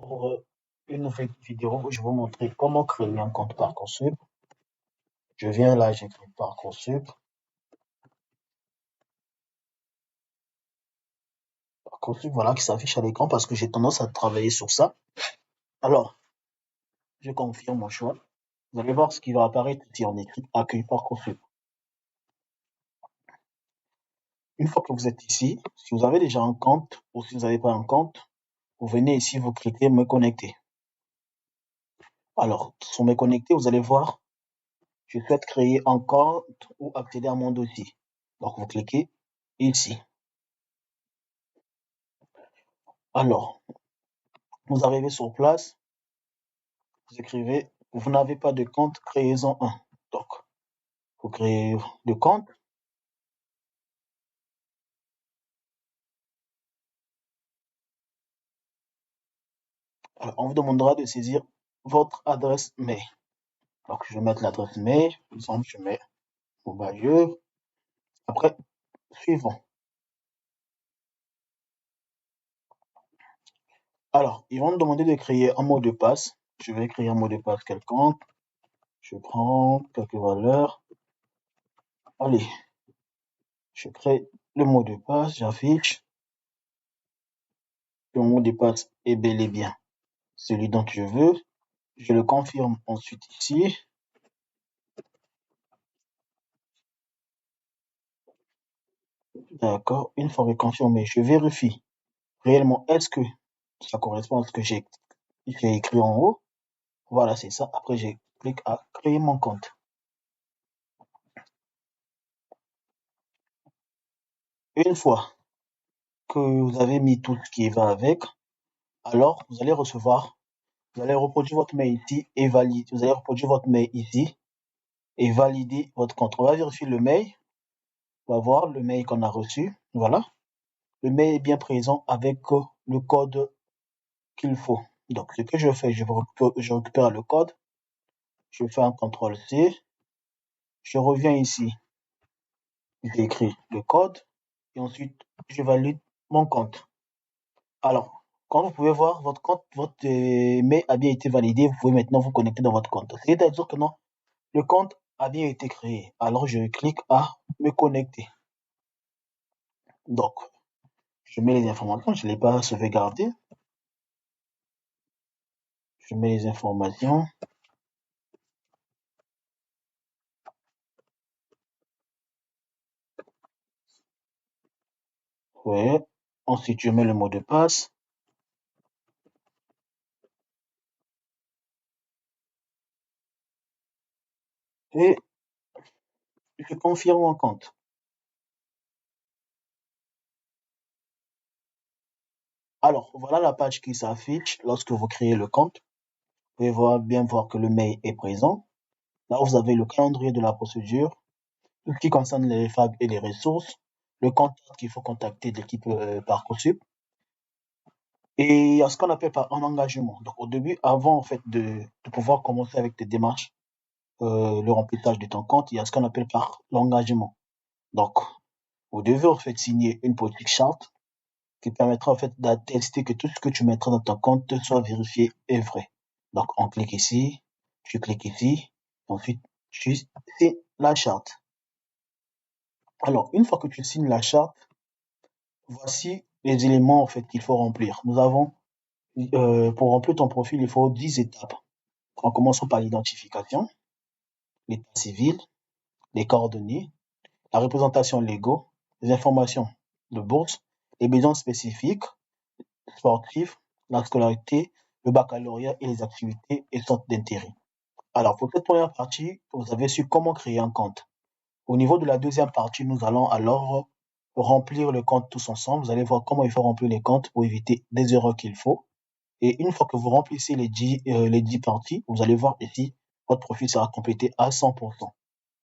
Pour une nouvelle vidéo, je vais vous montrer comment créer un compte Parcoursup. Je viens là, j'écris Parcoursup. Parcoursup, voilà, qui s'affiche à l'écran parce que j'ai tendance à travailler sur ça. Alors, je confirme mon choix. Vous allez voir ce qui va apparaître ici en écrit Accueil Parcoursup. Une fois que vous êtes ici, si vous avez déjà un compte ou si vous n'avez pas un compte, vous venez ici, vous cliquez Me connecter. Alors, sur Me connecter, vous allez voir, je souhaite créer un compte ou accéder à mon dossier. Donc, vous cliquez ici. Alors, vous arrivez sur place, vous écrivez, vous n'avez pas de compte, créez-en un. Donc, vous créez le compte. Alors, on vous demandera de saisir votre adresse mail. Donc, je vais mettre l'adresse mail. Par exemple, je mets Bayeux. Après, suivant. Alors, ils vont me demander de créer un mot de passe. Je vais créer un mot de passe quelconque. Je prends quelques valeurs. Allez, je crée le mot de passe, j'affiche. Le mot de passe est bel et bien celui dont je veux. Je le confirme ensuite ici. D'accord. Une fois confirmé, je vérifie réellement est-ce que ça correspond à ce que j'ai écrit en haut. Voilà, c'est ça. Après, je clique à créer mon compte. Une fois que vous avez mis tout ce qui va avec, alors vous allez reproduire votre mail ici et valider. Vous allez reproduire votre mail ici et valider votre compte. On va vérifier le mail. On va voir le mail qu'on a reçu. Voilà. Le mail est bien présent avec le code qu'il faut. Donc, ce que je fais, je récupère le code. Je fais un CTRL-C. Je reviens ici. J'écris le code et ensuite, je valide mon compte. Alors, quand vous pouvez voir, votre compte, votre mail a bien été validé. Vous pouvez maintenant vous connecter dans votre compte. C'est-à-dire que non, le compte a bien été créé. Alors, je clique à me connecter. Donc, je mets les informations. Je ne l'ai pas sauvegardé. Je mets les informations. Ouais. Ensuite, je mets le mot de passe. Et je confirme mon compte. Alors, voilà la page qui s'affiche lorsque vous créez le compte. Vous pouvez bien voir que le mail est présent. Là, vous avez le calendrier de la procédure, tout ce qui concerne les FAQ et les ressources, le contact qu'il faut contacter de l'équipe Parcoursup, et il y a ce qu'on appelle par un engagement. Donc, au début, avant en fait de pouvoir commencer avec tes démarches, le remplissage de ton compte, il y a ce qu'on appelle par l'engagement. Donc, vous devez en fait signer une politique charte qui permettra en fait d'attester que tout ce que tu mettras dans ton compte soit vérifié et vrai. Donc, on clique ici, tu cliques ici, ensuite tu signes la charte. Alors, une fois que tu signes la charte, voici les éléments en fait qu'il faut remplir. Nous avons, pour remplir ton profil, il faut 10 étapes. En commençant par l'identification, l'état civil, les coordonnées, la représentation légaux, les informations de bourse, les besoins spécifiques, sportifs, la scolarité, le baccalauréat et les activités et centres d'intérêt. Alors, pour cette première partie, vous avez su comment créer un compte. Au niveau de la deuxième partie, nous allons alors remplir le compte tous ensemble. Vous allez voir comment il faut remplir les comptes pour éviter des erreurs qu'il faut. Et une fois que vous remplissez les 10 parties, vous allez voir ici, votre profil sera complété à 100%.